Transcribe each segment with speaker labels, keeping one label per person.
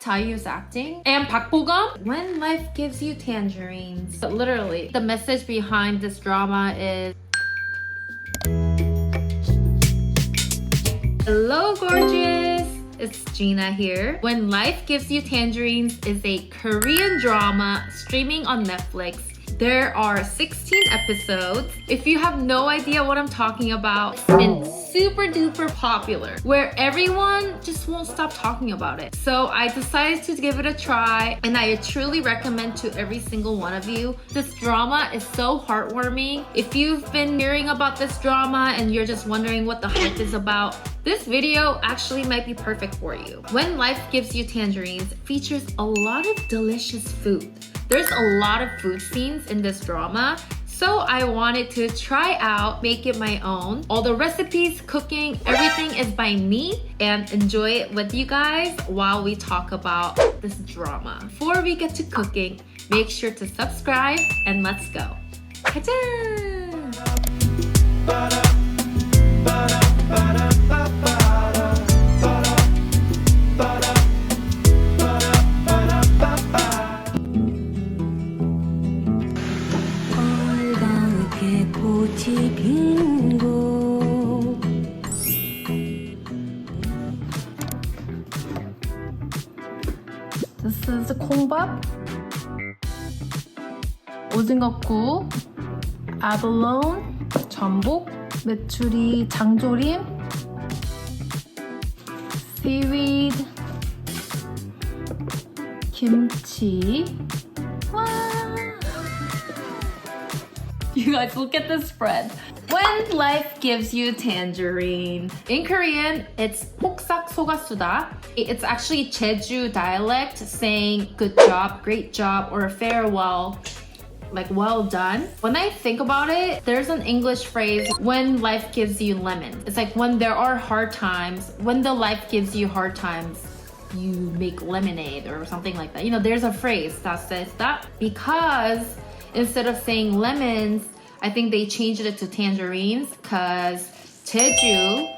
Speaker 1: Taeyu's acting. And Park Bo-gum, When Life Gives You Tangerines. But literally, the message behind this drama is... Hello, gorgeous! It's Jina here. When Life Gives You Tangerines is a Korean drama streaming on Netflix. There are 16 episodes. If you have no idea what I'm talking about, it's been super duper popular where everyone just won't stop talking about it. So I decided to give it a try and I truly recommend to every single one of you. This drama is so heartwarming. If you've been hearing about this drama and you're just wondering what the hype is about, this video actually might be perfect for you. When Life Gives You Tangerines features a lot of delicious food. There's a lot of food scenes in this drama, so I wanted to try out, make it my own. All the recipes, cooking, everything is by me, and enjoy it with you guys while we talk about this drama. Before we get to cooking, make sure to subscribe and let's go. 가자! This is 콩밥, 오징어국, abalone, 전복, 메추리 장조림, seaweed, kimchi. Wow. You guys, look at this spread. When Life Gives You Tangerine. In Korean, it's 폭삭 속았수다. It's actually Jeju dialect saying good job, great job, or farewell, like well done. When I think about it, there's an English phrase, when life gives you lemons. It's like when there are hard times, when the life gives you hard times, you make lemonade or something like that. You know, there's a phrase that says that because instead of saying lemons, I think they changed it to tangerines because Jeju,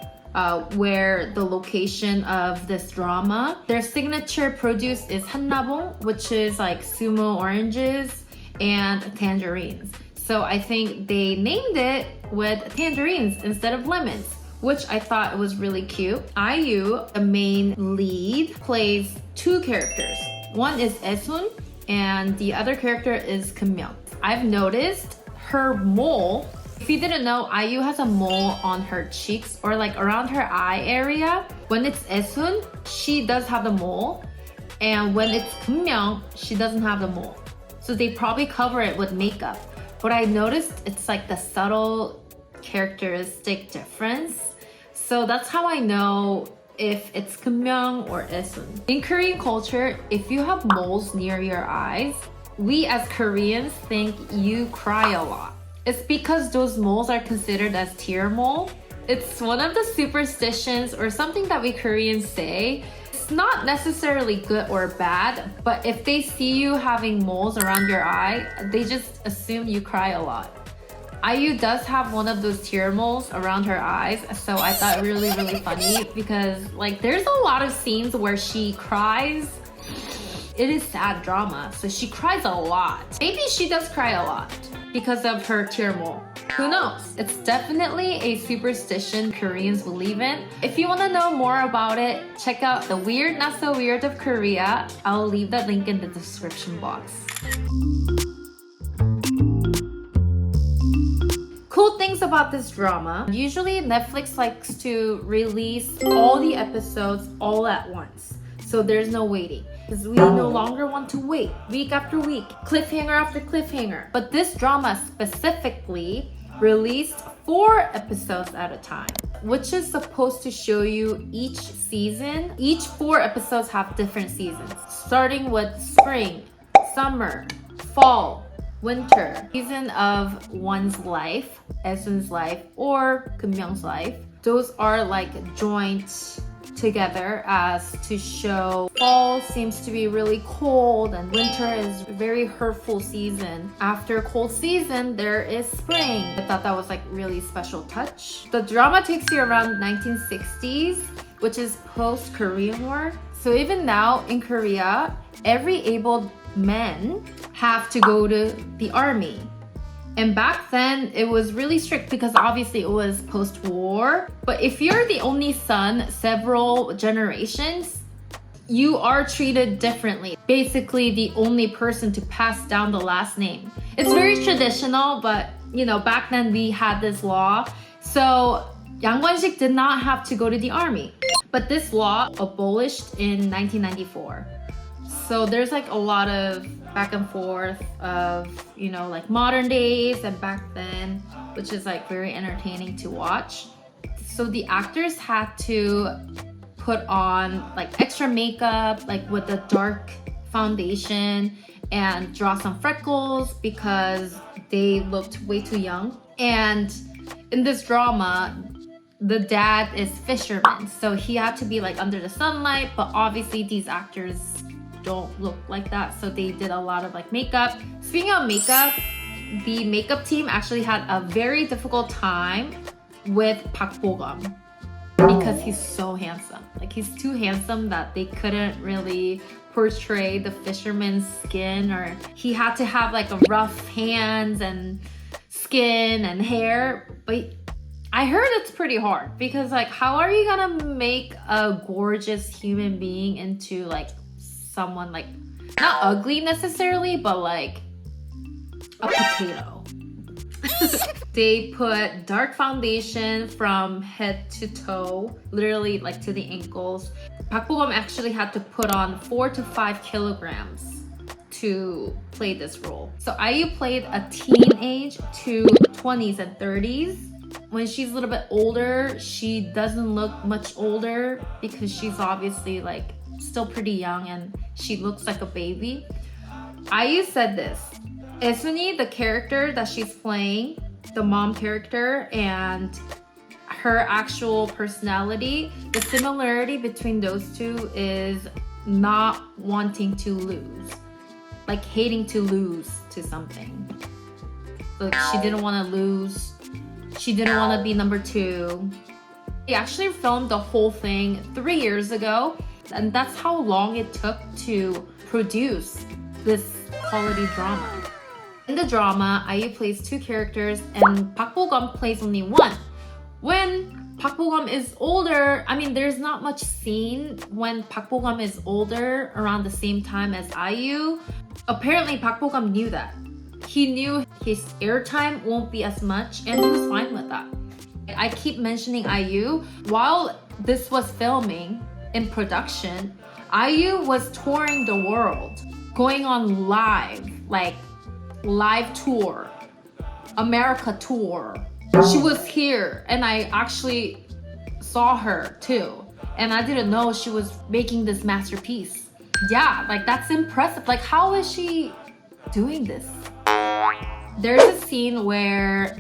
Speaker 1: where the location of this drama, their signature produce is 한라봉, which is like sumo oranges and tangerines. So I think they named it with tangerines instead of lemons, which I thought was really cute. IU, the main lead, plays two characters. One is 응 and the other character is 𝑽𝑰𝑵𝑻. I've noticed her mole. If you didn't know, IU has a mole on her cheeks or like around her eye area. When it's 응, she does have the mole, and when it's 𝑽𝑰𝑵, she doesn't have the mole. So they probably cover it with makeup. But I noticed it's like the subtle characteristic difference. So that's how I know if it's 𝑽𝑰𝑵 or 응. In Korean culture, if you have moles near your eyes, we as Koreans think you cry a lot. It's because those moles are considered as tear mole. It's one of the superstitions or something that we Koreans say. It's not necessarily good or bad, but if they see you having moles around your eye, they just assume you cry a lot. IU does have one of those tear moles around her eyes, so I thought really funny because like there's a lot of scenes where she cries. It is sad drama, so she cries a lot. Maybe she does cry a lot because of her tear mole. Who knows? It's definitely a superstition Koreans believe in. If you want to know more about it, check out The Weird Not So Weird of Korea. I'll leave that link in the description box. Cool things about this drama. Usually Netflix likes to release all the episodes all at once. So there's no waiting. Because we no longer want to wait week after week, cliffhanger after cliffhanger. But this drama specifically released 4 episodes at a time, which is supposed to show you each season. Each 4 episodes have different seasons, starting with spring, summer, fall, winter. Season of one's life, 응's life, or 𝑽𝑰𝑵𝑐's life. Those are like joint together as to show fall seems to be really cold and winter is a very hurtful season. After cold season, there is spring. I thought that was like really special touch. The drama takes you around 1960s, which is post-Korean War. So even now in Korea, every able men have to go to the army. And back then, it was really strict because obviously it was post-war. But if you're the only son several generations, you are treated differently. Basically, the only person to pass down the last name. It's very traditional, but you know, back then we had this law. So 양관식 did not have to go to the army. But this law abolished in 1994. So there's like a lot of back and forth of, you know, like modern days and back then, which is like very entertaining to watch. So the actors had to put on like extra makeup, like with a dark foundation, and draw some freckles because they looked way too young. And in this drama, the dad is fisherman, so he had to be like under the sunlight, but obviously these actors don't look like that, so they did a lot of like makeup. Speaking of makeup, the makeup team actually had a very difficult time with Park Bo-gum because he's so handsome. Like he's too handsome that they couldn't really portray the fisherman's skin, or he had to have like a rough hands and skin and hair. But I heard it's pretty hard because like how are you gonna make a gorgeous human being into like someone like not ugly necessarily, but like a potato. They put dark foundation from head to toe, literally like to the ankles. Park Bo-gum actually had to put on 4 to 5 kilograms to play this role. So IU played a teenage to 20s and 30s. When she's a little bit older, she doesn't look much older because she's obviously like still pretty young and she looks like a baby. IU said this: 𝑬𝑰𝑵𝑗𝑜, the character that she's playing, the mom character, and her actual personality, the similarity between those two is not wanting to lose, like hating to lose to something. Like she didn't want to lose, she didn't want to be number 2. They actually filmed the whole thing 3 years ago, and that's how long it took to produce this quality drama. In the drama, IU plays 2 characters and Park Bo-gum plays only 1. When Park Bo-gum is older, I mean, there's not much scene when Park Bo-gum is older around the same time as IU. Apparently, Park Bo-gum knew that. He knew his airtime won't be as much, and he was fine with that. I keep mentioning IU. While this was filming in production, IU was touring the world, going on live tour, America tour. She was here, and I actually saw her too. And I didn't know she was making this masterpiece. Yeah, like that's impressive. Like how is she doing this? There's a scene where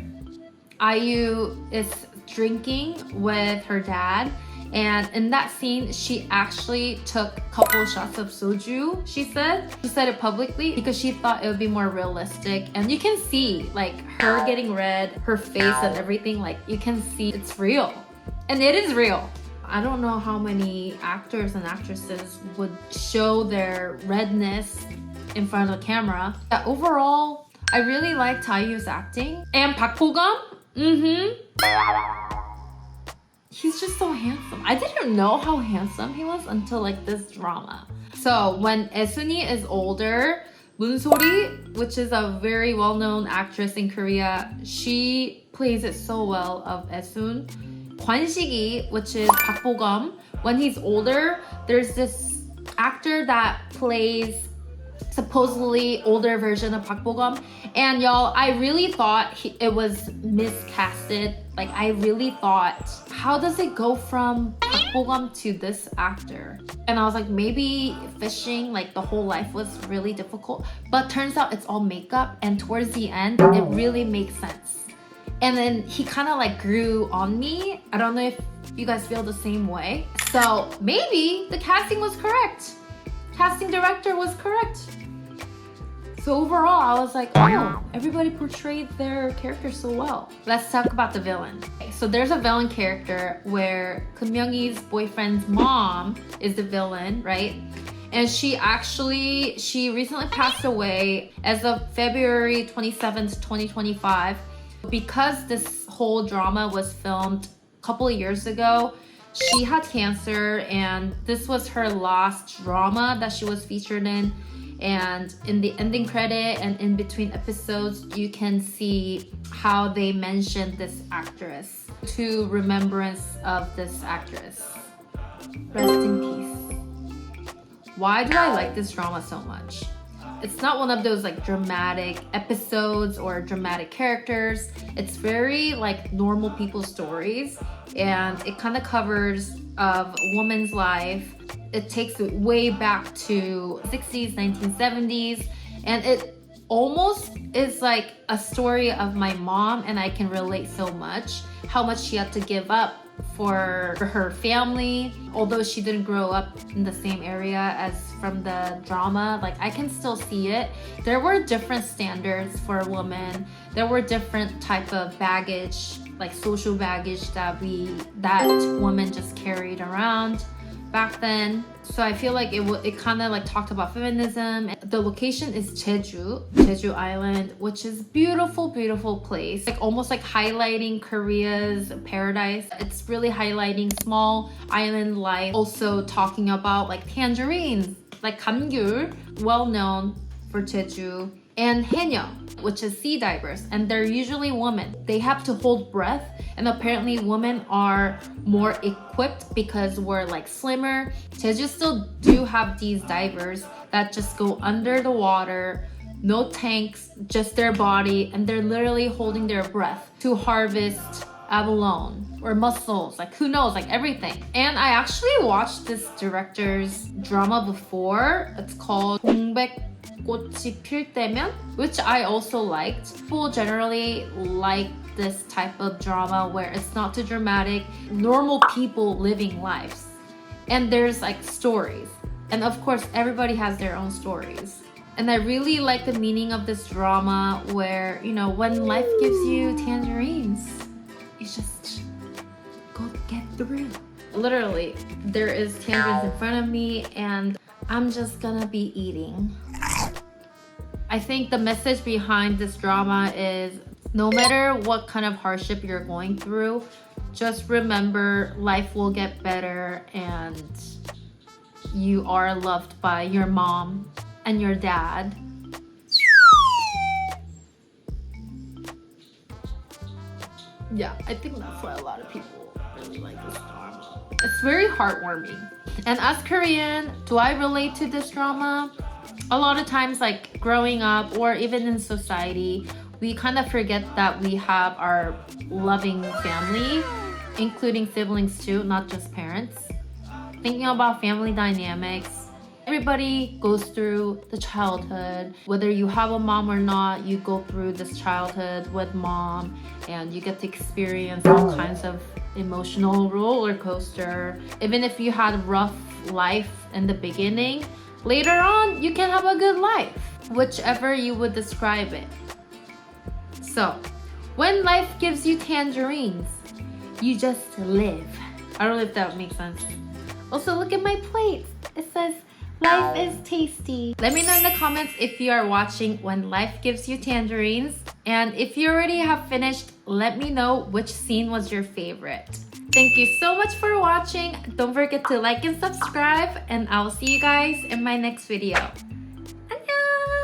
Speaker 1: IU is drinking with her dad, and in that scene she actually took a couple shots of soju. She said it publicly because she thought it would be more realistic, and you can see like her getting red, her face and everything. Like you can see it's real, and it is real. I don't know how many actors and actresses would show their redness in front of the camera. But overall, I really liked IU's acting. And Park Bo-gum, he's just so handsome. I didn't know how handsome he was until like this drama. So when 𝑬𝑰𝑵𝑗𝑜 is older, 𝑘un-so-ri, which is a very well-known actress in Korea, she plays it so well of 𝑬𝑰𝑛. 관-식이, which is Park Bo-gum, when he's older, there's this actor that plays supposedly older version of Park Bo-gum, and y'all, I really thought it was miscasted. Like I really thought, how does it go from Park Bo-gum to this actor? And I was like, maybe fishing like the whole life was really difficult, but turns out it's all makeup, and towards the end it really makes sense. And then he kind of like grew on me. I don't know if you guys feel the same way. So maybe the casting was correct. Casting director was correct. So overall, I was like, oh, everybody portrayed their character so well. Let's talk about the villain. Okay, So there's a villain character where Keum-young's boyfriend's mom is the villain, right? And she recently passed away as of February 27th, 2025. Because this whole drama was filmed a couple of years ago, she had cancer, and this was her last drama that she was featured in. And in the ending credit and in between episodes, you can see how they mentioned this actress to remembrance of this actress. Rest in peace. Why do I like this drama so much? It's not one of those like dramatic episodes or dramatic characters. It's very like normal people stories, and it kind of covers of a woman's life. It takes it way back to 60s, 1970s, and it almost is like a story of my mom, and I can relate so much how much she had to give up for her family. Although she didn't grow up in the same area as from the drama, like I can still see it. There were different standards for women. There were different type of baggage, like social baggage that women just carried around back then. So I feel like it kind of like talked about feminism. The location is Jeju Island, which is beautiful place, like almost like highlighting Korea's paradise. It's really highlighting small island life, also talking about like tangerines, like 감귤, well known for Jeju, and 𝑽𝑰𝑵𝑗, which is sea divers, and they're usually women. They have to hold breath, and apparently women are more equipped because we're like slimmer. Jeju still do have these divers that just go under the water, no tanks, just their body, and they're literally holding their breath to harvest abalone or mussels, like who knows, like everything. And I actually watched this director's drama before. It's called 꽃이 필 때면, which I also liked. People generally like this type of drama where it's not too dramatic, normal people living lives, and there's like stories, and of course everybody has their own stories. And I really like the meaning of this drama where, you know, when life gives you tangerines, you just go get through. Literally, there is tangerines in front of me and I'm just gonna be eating. I think the message behind this drama is no matter what kind of hardship you're going through, just remember life will get better, and you are loved by your mom and your dad. Yeah, I think that's why a lot of people really like this drama. It's very heartwarming. And as Korean, do I relate to this drama? A lot of times, like growing up or even in society, we kind of forget that we have our loving family, including siblings too, not just parents. Thinking about family dynamics, everybody goes through the childhood. Whether you have a mom or not, you go through this childhood with mom, and you get to experience all kinds of emotional roller coaster. Even if you had a rough life in the beginning, later on you can have a good life, whichever you would describe it. So when life gives you tangerines, you just live. I don't know if that makes sense. Also, look at my plate. It says life is tasty. Let me know in the comments if you are watching When Life Gives You Tangerines, and if you already have finished, let me know which scene was your favorite. Thank you so much for watching. Don't forget to like and subscribe, and I'll see you guys in my next video. Annyeong.